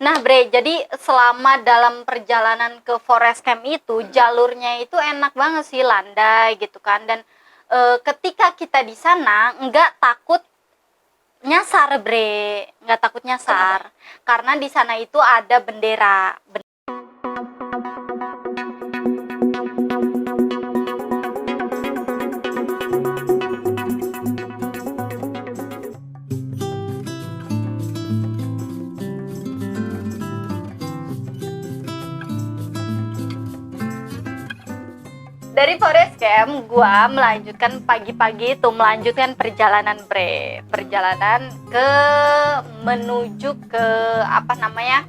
Nah, Bre, jadi selama dalam perjalanan ke Forest Camp itu, jalurnya itu enak banget sih, landai gitu kan. Dan ketika kita di sana, nggak takut nyasar, Bre. Nggak takut nyasar. Karena di sana itu ada bendera. Dari Forest Camp, gua melanjutkan pagi-pagi itu melanjutkan perjalanan, Bre. Perjalanan menuju ke apa namanya?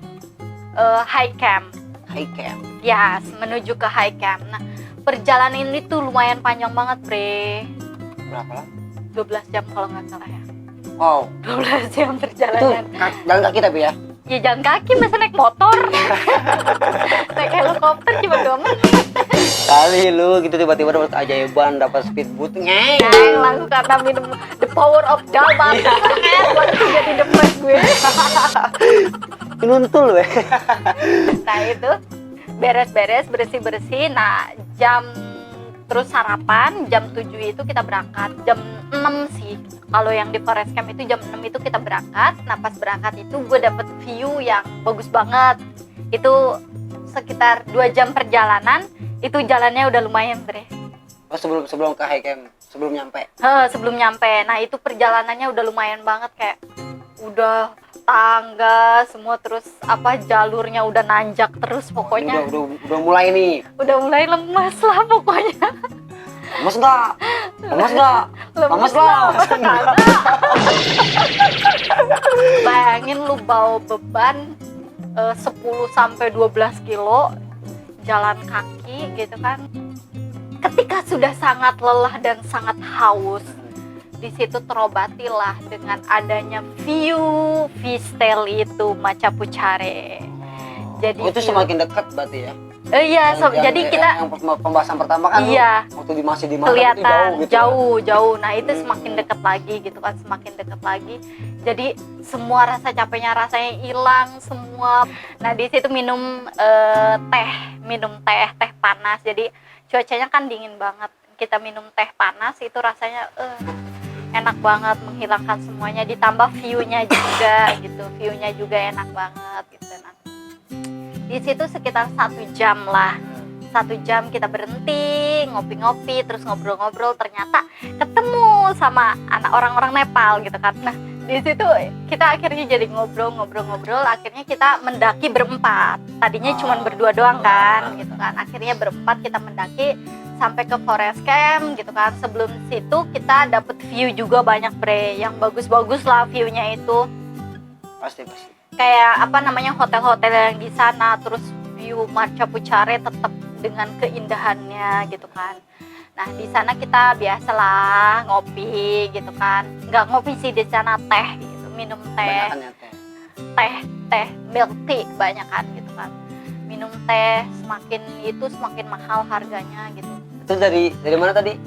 High Camp. High Camp. Ya, menuju ke High Camp. Nah, perjalanan ini tuh lumayan panjang banget, Bre. Berapa lama? 12 jam kalau nggak salah ya. Wow. 12 jam Itu perjalanan. jalan kaki tapi ya? Ya jalan kaki, masa naik motor. Naik helikopter cuma 2 menit. Kali lu gitu tiba-tiba dapat ajaiban, dapat speedboat ngeng. Langsung karena minum the power of Dalbat. Langsung jadi the best gue. Nuntul weh. Nah itu beres-beres, bersih-bersih. Nah terus sarapan, jam 7 itu kita berangkat. Jam 6 sih. Kalau yang di Forest Camp itu jam 6 itu kita berangkat. Nah pas berangkat itu gue dapet view yang bagus banget. Itu sekitar 2 jam perjalanan. Itu jalannya udah lumayan, Bre. Oh sebelum ke High Camp, sebelum nyampe. Sebelum nyampe. Nah itu perjalanannya udah lumayan banget, kayak udah tangga semua, terus jalurnya udah nanjak terus pokoknya. Udah mulai nih. Udah mulai lemas lah pokoknya. Lemes nggak? Lemes nggak? Lemes lah. Bayangin lu bawa beban 10 sampai 12 kilo jalan kaki gitu kan. Ketika sudah sangat lelah dan sangat haus, di situ terobatilah dengan adanya view Vistel itu Macapucare. Jadi itu semakin dekat berarti ya? Iya, jadi kita yang pembahasan pertama kan iya, waktu masih di mana kelihatan jauh gitu. jauh. Nah itu semakin dekat lagi gitu kan, semakin dekat lagi. Jadi semua rasa capeknya rasanya hilang semua. Nah di situ minum teh panas. Jadi cuacanya kan dingin banget. Kita minum teh panas itu rasanya enak banget, menghilangkan semuanya. Ditambah view-nya juga gitu, view-nya juga enak banget gitu. Nah, di situ sekitar 1 jam lah. 1 jam kita berhenti, ngopi-ngopi, terus ngobrol-ngobrol. Ternyata ketemu sama orang-orang Nepal gitu kan. Nah, di situ kita akhirnya jadi ngobrol-ngobrol. Akhirnya kita mendaki berempat. Tadinya cuma berdua doang kan, gitu kan. Akhirnya berempat kita mendaki sampai ke Forest Camp gitu kan. Sebelum situ kita dapet view juga banyak, Bre. Yang bagus-bagus lah view-nya itu. Pasti. Kayak hotel-hotel yang di sana, terus view Macapucare tetap dengan keindahannya gitu kan. Nah di sana kita biasalah ngopi gitu kan. Nggak ngopi sih di sana, teh gitu, minum teh. Teh milk tea banyakan gitu kan. Minum teh, semakin mahal harganya gitu. Itu dari mana tadi?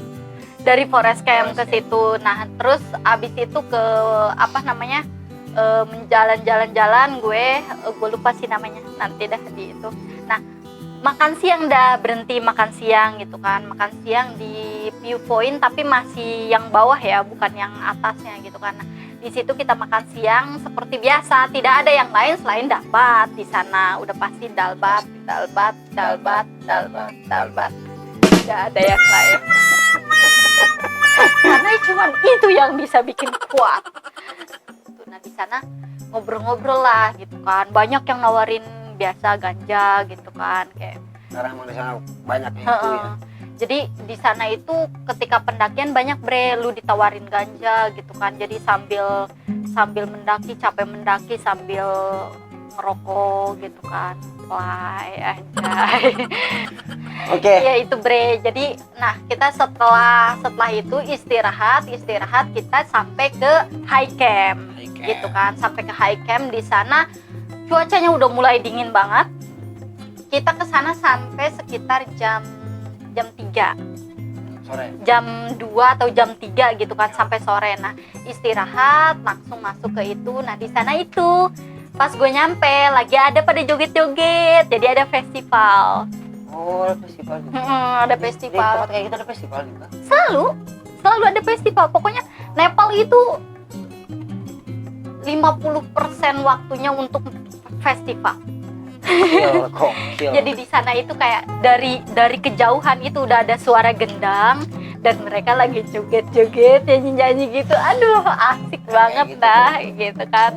Dari Forest Camp ke situ. Nah terus abis itu ke menjalan-jalan gue lupa sih namanya, nanti dah di itu. Nah makan siang dah, berhenti makan siang gitu kan. Makan siang di viewpoint tapi masih yang bawah ya, bukan yang atasnya gitu kan. Nah, di situ kita makan siang seperti biasa, tidak ada yang lain selain dalbat di sana. Udah pasti dalbat. Tidak ada yang lain. Karena cuma itu yang bisa bikin kuat. Nah di sana ngobrol-ngobrol lah gitu kan, banyak yang nawarin biasa ganja gitu kan, kayak karena emang di sana banyak yang itu ya. Jadi di sana itu ketika pendakian banyak, Bre, lu ditawarin ganja gitu kan. Jadi sambil mendaki, capek mendaki sambil ngerokok gitu kan. Wah, anjay. Oke. Ya itu, Bre. Jadi nah kita setelah itu istirahat kita sampai ke High Camp. Gitu kan, sampai ke High Camp. Di sana cuacanya udah mulai dingin banget. Kita ke sana sampai sekitar jam 3 sore, jam 2 atau jam 3 gitu kan, sampai sore. Nah istirahat langsung masuk ke itu. Nah di sana itu Pas gue nyampe lagi ada pada joget-joget, jadi ada festival. Oh, ada festival. Ada Di festival. tempat kayak gitu ada festival juga. Selalu ada festival. Pokoknya Nepal itu 50% waktunya untuk festival. Gokil. Jadi di sana itu kayak dari kejauhan itu udah ada suara gendang dan mereka lagi joget-joget, nyanyi-nyanyi gitu. Aduh, asik banget gitu dah gitu kan.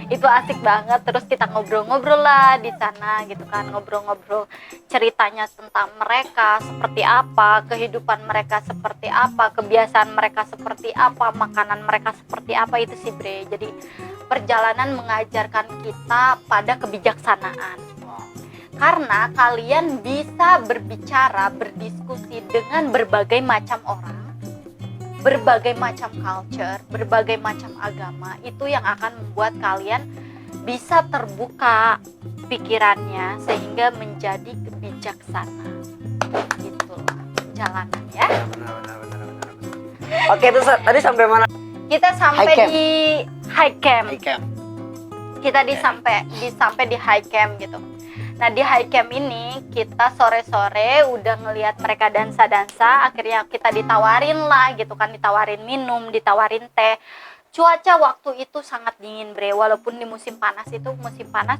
Itu asik banget. Terus kita ngobrol-ngobrol lah di sana gitu kan, ngobrol-ngobrol ceritanya tentang mereka seperti apa, kehidupan mereka seperti apa, kebiasaan mereka seperti apa, makanan mereka seperti apa. Itu sih Bre. Jadi perjalanan mengajarkan kita pada kebijaksanaan. Karena kalian bisa berbicara, berdiskusi dengan berbagai macam orang, berbagai macam culture, berbagai macam agama. Itu yang akan membuat kalian bisa terbuka pikirannya sehingga menjadi bijaksana. Itulah perjalanan ya. Benar. Oke, terus tadi sampai mana? Kita sampai High camp. di high camp. High camp. Kita sampai di high camp gitu. Nah di high camp ini kita sore-sore udah ngelihat mereka dansa-dansa, akhirnya kita ditawarin lah gitu kan, ditawarin minum, ditawarin teh. Cuaca waktu itu sangat dingin Bre, walaupun di musim panas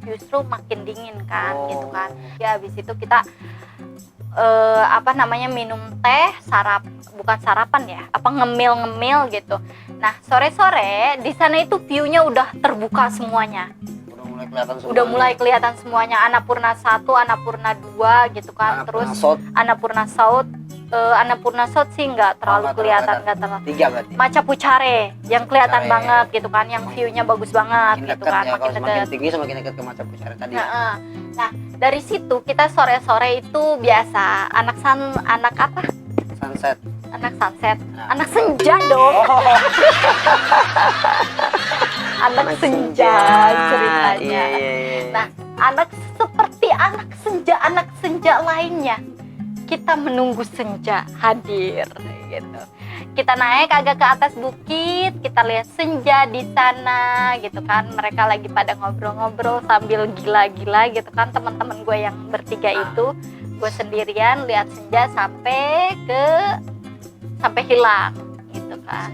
justru makin dingin kan gitu kan. Ya habis itu kita minum teh, bukan sarapan ya, ngemil gitu. Nah sore-sore di sana itu view-nya udah terbuka semuanya. Udah mulai kelihatan semuanya. Annapurna 1, Annapurna 2 gitu kan. Terus Annapurna South sih nggak terlalu kelihatan, nggak terlalu. 3 berarti. Macapuchare yang kelihatan banget gitu kan, yang view-nya bagus banget gitu kan, ya, makin semakin dekat. tinggi semakin dekat ke Macapuchare tadi. Nah, dari situ kita sore-sore itu biasa anak apa? Sunset. Anak sunset. Anak senja dong. Anak senja ceritanya. Iya. Nah, seperti anak senja lainnya, kita menunggu senja hadir gitu. Kita naik agak ke atas bukit, kita lihat senja di sana gitu kan. Mereka lagi pada ngobrol-ngobrol sambil gila-gila gitu kan. Teman-teman gue yang bertiga itu, gue sendirian lihat senja sampai hilang gitu kan.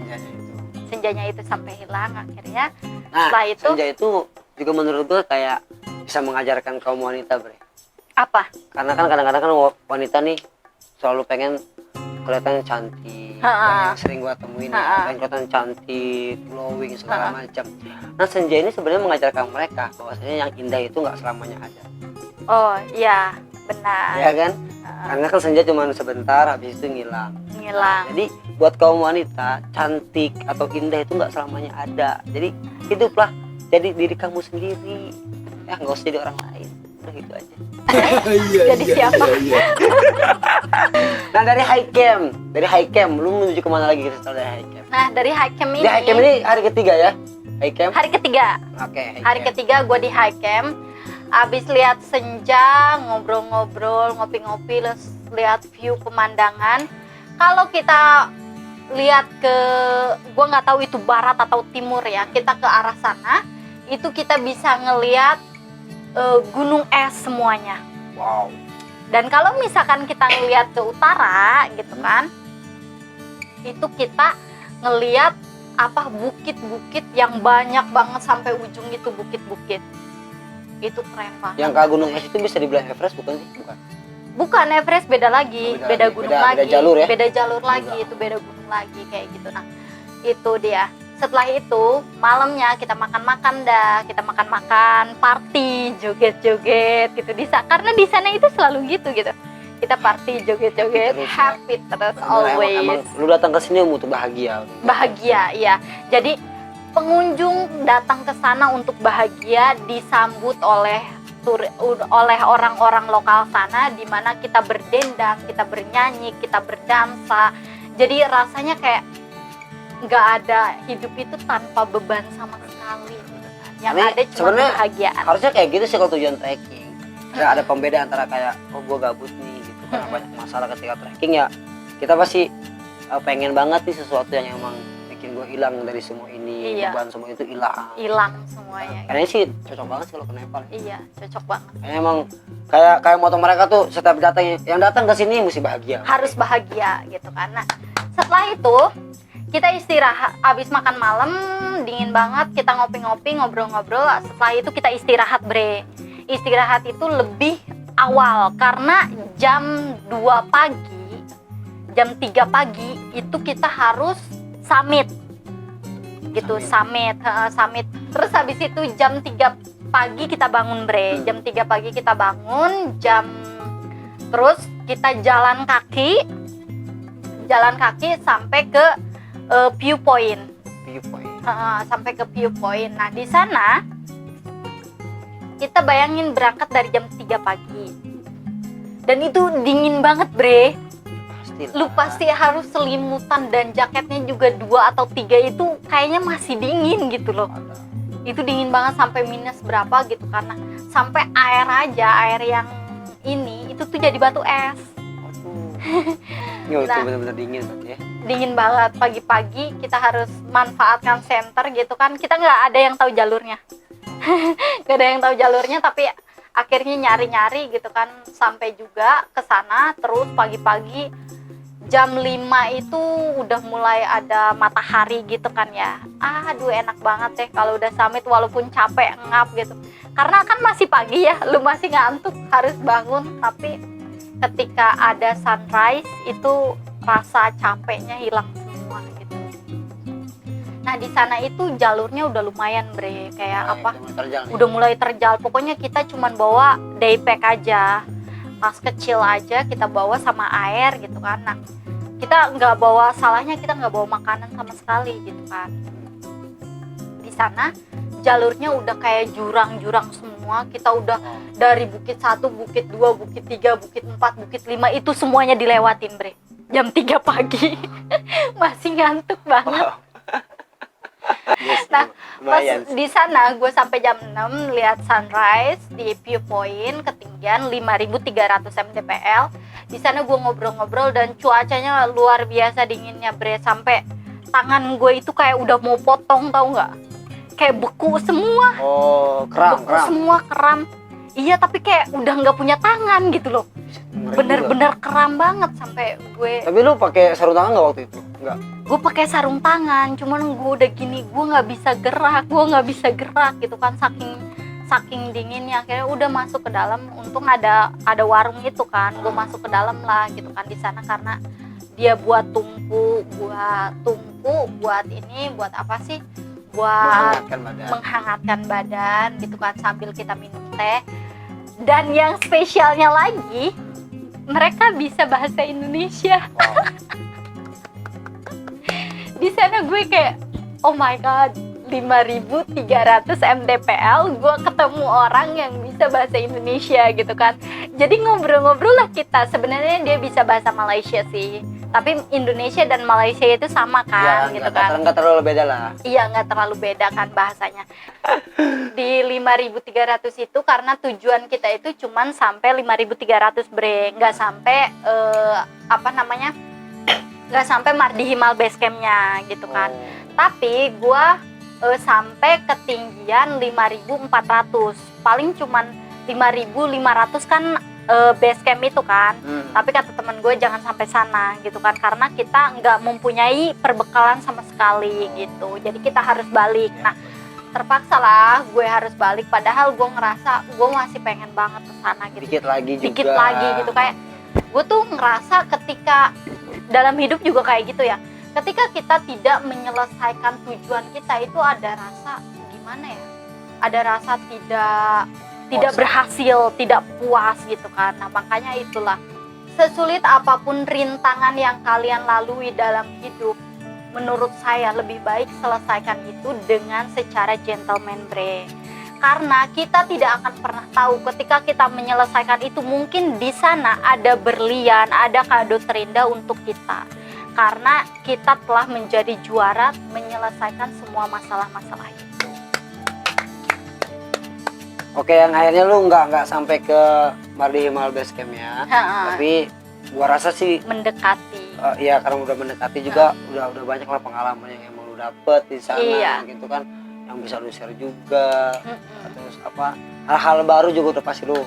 Senjanya itu sampai hilang akhirnya. Setelah itu senja itu juga menurut gue kayak bisa mengajarkan kaum wanita Bre. apa? Karena kan kadang-kadang kan wanita nih selalu pengen kelihatan cantik. Yang sering gue temuin ya, pengen kelihatan cantik, glowing segala macam. Nah senja ini sebenarnya mengajarkan mereka bahwasanya yang indah itu nggak selamanya ada. Oh iya benar. Ya kan? Karena kan senja cuma sebentar, habis itu ngilang. Jadi buat kaum wanita, cantik atau indah itu nggak selamanya ada. Jadi hiduplah jadi diri kamu sendiri. Ya nggak usah jadi orang lain. Udah gitu aja. Jadi siapa? Nah dari high camp, lu menuju kemana lagi setelah dari high camp? Nah dari high camp ini. Di high camp ini hari ketiga ya? High camp? Hari ketiga. Oke. Hari ketiga gue di high camp. Abis lihat senja, ngobrol-ngobrol, ngopi-ngopi, lihat view pemandangan. Kalau kita lihat gue nggak tahu itu barat atau timur ya, kita ke arah sana, itu kita bisa ngelihat gunung es semuanya. Wow. Dan kalau misalkan kita ngelihat ke utara, gitu kan, itu kita ngelihat bukit-bukit yang banyak banget sampai ujung itu bukit-bukit. Itu keren banget. Yang ke gunung es itu bisa dibilang Everest bukan sih? Bukan Everest, beda lagi, beda gunung lagi, beda jalur ya? beda jalur lagi, itu beda gunung lagi kayak gitu. Nah itu dia. Setelah itu malamnya kita makan-makan dah, kita makan-makan, party, joget-joget gitu. Karena di sana itu selalu gitu. Kita party, joget-joget, happy terus always. Emang lu datang ke sini untuk bahagia. Bahagia, iya. Jadi pengunjung datang ke sana untuk bahagia, disambut oleh orang-orang lokal sana, di mana kita berdendang, kita bernyanyi, kita berdansa. Jadi rasanya kayak nggak ada hidup itu tanpa beban sama sekali gitu kan. Yang ada cuma kebahagiaan. Harusnya kayak gitu sih kalau tujuan trekking. Ada pembeda antara kayak gue gabut nih gitu, karena banyak masalah ketika trekking ya. Kita pasti pengen banget nih sesuatu yang emang bikin gue hilang dari semua ini, Iya. beban semua itu hilang. Hilang semuanya. Kayaknya sih cocok banget sih kalau ke Nepal. Iya, cocok banget. Kayaknya emang kayak moto mereka tuh setiap datang yang datang ke sini mesti bahagia. Harus bahagia gitu kan. Nah, setelah itu kita istirahat, abis makan malam dingin banget, kita ngopi-ngopi, ngobrol-ngobrol. Setelah itu kita istirahat, Bre. Istirahat itu lebih awal karena jam 2 pagi, jam 3 pagi itu kita harus summit. Gitu, summit. Terus habis itu jam 3 pagi kita bangun, Bre. Jam 3 pagi kita bangun, terus kita jalan kaki sampai ke viewpoint. Sampai ke viewpoint. Nah, di sana kita bayangin berangkat dari jam 3 pagi. Dan itu dingin banget, Bre. Pastilah. Lu pasti harus selimutan dan jaketnya juga 2 atau 3 itu kayaknya masih dingin gitu loh. Itu dingin banget sampai minus berapa gitu, karena sampai air yang ini itu tuh jadi batu es. Itu Nah, benar-benar dingin ya. dingin banget. Pagi-pagi kita harus manfaatkan center gitu kan, kita nggak ada yang tahu jalurnya. Nggak ada yang tahu jalurnya, tapi akhirnya nyari-nyari gitu kan, sampai juga ke sana. Terus pagi-pagi jam 5 itu udah mulai ada matahari gitu kan ya. Aduh, enak banget deh kalau udah summit, walaupun capek ngap gitu, karena kan masih pagi ya, lu masih ngantuk harus bangun. Tapi ketika ada sunrise itu rasa capeknya hilang semua gitu. Nah, di sana itu jalurnya udah lumayan, Bre, kayak apa, udah mulai terjal. Pokoknya kita cuman bawa day pack aja, tas kecil aja kita bawa sama air gitu kan. Nah, kita nggak bawa, salahnya kita nggak bawa makanan sama sekali gitu kan. Di sana jalurnya udah kayak jurang-jurang semua. Kita udah dari bukit 1, bukit 2, bukit 3, bukit 4, bukit 5 itu semuanya dilewatin, Bre. Jam 3 pagi. Masih ngantuk banget. Yes, Nah, pas lumayan. di sana gue sampai jam 6 lihat sunrise di viewpoint ketinggian 5.300 mdpl. Di sana gue ngobrol-ngobrol dan cuacanya luar biasa dinginnya, Bre. Sampai tangan gue itu kayak udah mau potong, tau nggak? Kayak beku semua. Kram. Semua kram. Iya, tapi kayak udah nggak punya tangan gitu loh. Bener-bener kram banget sampai gue. Tapi lu pakai sarung tangan nggak waktu itu? Nggak. Gue pakai sarung tangan, cuman gue udah gini, gue nggak bisa gerak gitu kan, saking dinginnya. Akhirnya udah masuk ke dalam. Untung ada warung itu kan, gue masuk ke dalam lah gitu kan di sana, karena dia buat tungku buat ini, buat apa sih, buat menghangatkan badan gitu kan, sambil kita minum teh. Dan yang spesialnya lagi, mereka bisa bahasa Indonesia. Di sana gue kayak, oh my god, 5.300 mdpl gue ketemu orang yang bisa bahasa Indonesia gitu kan. Jadi ngobrol-ngobrol lah kita. Sebenarnya dia bisa bahasa Malaysia sih, tapi Indonesia dan Malaysia itu sama kan, gitu kan. Nggak terlalu beda lah. Iya, nggak terlalu beda kan bahasanya. Di 5.300 itu karena tujuan kita itu cuman sampai 5.300, Bre, nggak sampai nggak sampai Mardi Himal base campnya gitu kan. Tapi gua sampai ketinggian 5.400, paling cuman 5.500 kan base camp itu kan. Tapi kata teman gue jangan sampai sana gitu kan, karena kita nggak mempunyai perbekalan sama sekali gitu. Jadi kita harus balik. Nah, terpaksa lah gue harus balik, padahal gue ngerasa gue masih pengen banget ke sana gitu. Dikit Dikit lagi gitu, kayak gue tuh ngerasa ketika dalam hidup juga kayak gitu ya, ketika kita tidak menyelesaikan tujuan kita itu ada rasa gimana ya, ada rasa tidak berhasil, tidak puas gitu kan. Nah, makanya itulah, sesulit apapun rintangan yang kalian lalui dalam hidup, menurut saya lebih baik selesaikan itu dengan secara gentleman, Bre. Karena kita tidak akan pernah tahu ketika kita menyelesaikan itu, mungkin di sana ada berlian, ada kado terindah untuk kita. Karena kita telah menjadi juara menyelesaikan semua masalah-masalah itu. Oke, yang akhirnya lu nggak sampai ke Mardi Himal base camp ya. Tapi gua rasa sih mendekati. Iya, karena udah mendekati juga, udah banyak lah pengalaman yang emang lu dapet di sana Iya. gitu kan, yang bisa lu share juga. Mm-mm. Terus apa hal-hal baru juga udah pasti lu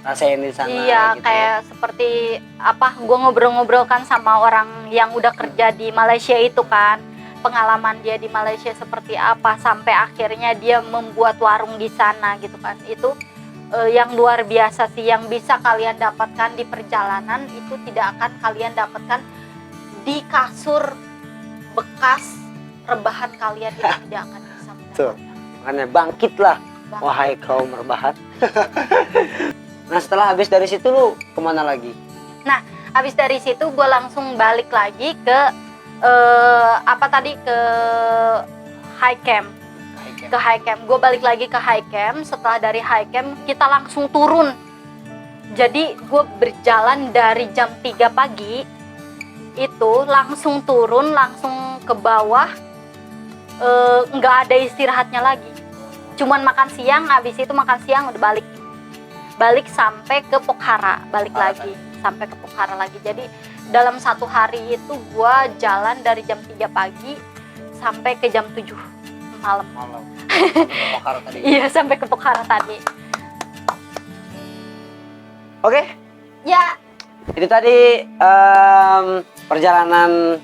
rasain di sana. Iya, gitu. kayak seperti apa, gue ngobrol-ngobrol kan sama orang yang udah kerja di Malaysia itu kan, pengalaman dia di Malaysia seperti apa sampai akhirnya dia membuat warung di sana gitu kan. Itu yang luar biasa sih, yang bisa kalian dapatkan di perjalanan itu tidak akan kalian dapatkan di kasur bekas rebahan kalian, itu tidak akan bisa Tuh, mendapatkan. makanya bangkitlah Bangkit. wahai kaum rebahan. Nah setelah habis dari situ lu kemana lagi? Habis dari situ gue langsung balik lagi ke apa tadi, ke high camp. Ke high camp, gue balik lagi ke high camp. Setelah dari high camp kita langsung turun. Jadi gue berjalan dari jam 3 pagi itu langsung turun, langsung ke bawah, nggak ada istirahatnya lagi. Cuman makan siang, habis itu makan siang udah balik sampai ke Pokhara, balik lagi sampai ke Pokhara lagi. Jadi dalam satu hari itu gue jalan dari jam 3 pagi sampai ke jam 7 malam. Pokhara tadi. Iya, sampai ke Pokhara tadi. Oke, Ya, itu tadi perjalanan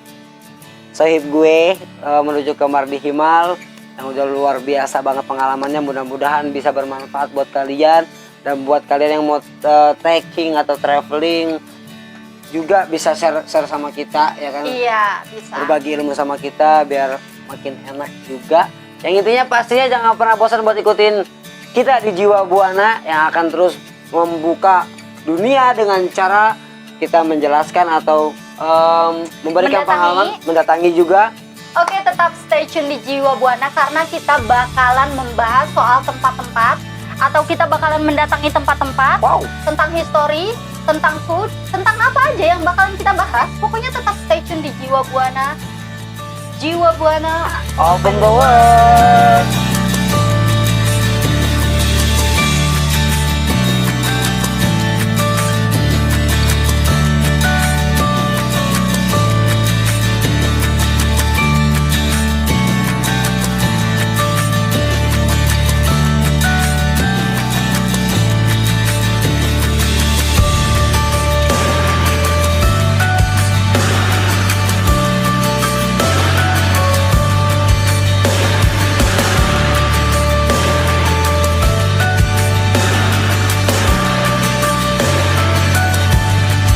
sahib gue menuju ke Mardi Himal yang udah luar biasa banget pengalamannya. Mudah-mudahan bisa bermanfaat buat kalian, dan buat kalian yang mau trekking atau traveling juga bisa share sama kita ya kan. iya bisa. Berbagi ilmu sama kita biar makin enak juga. Yang intinya pastinya jangan pernah bosan buat ikutin kita di Jiwa Buana yang akan terus membuka dunia dengan cara kita menjelaskan atau memberikan pengalaman, mendatangi juga. Oke, tetap stay tune di Jiwa Buana karena kita bakalan membahas soal tempat-tempat, atau kita bakalan mendatangi tempat-tempat, Wow. tentang history, tentang food, tentang apa aja yang bakalan kita bahas. Pokoknya tetap stay tune di Jiwa Buana. Jiwa Buana. Open the world.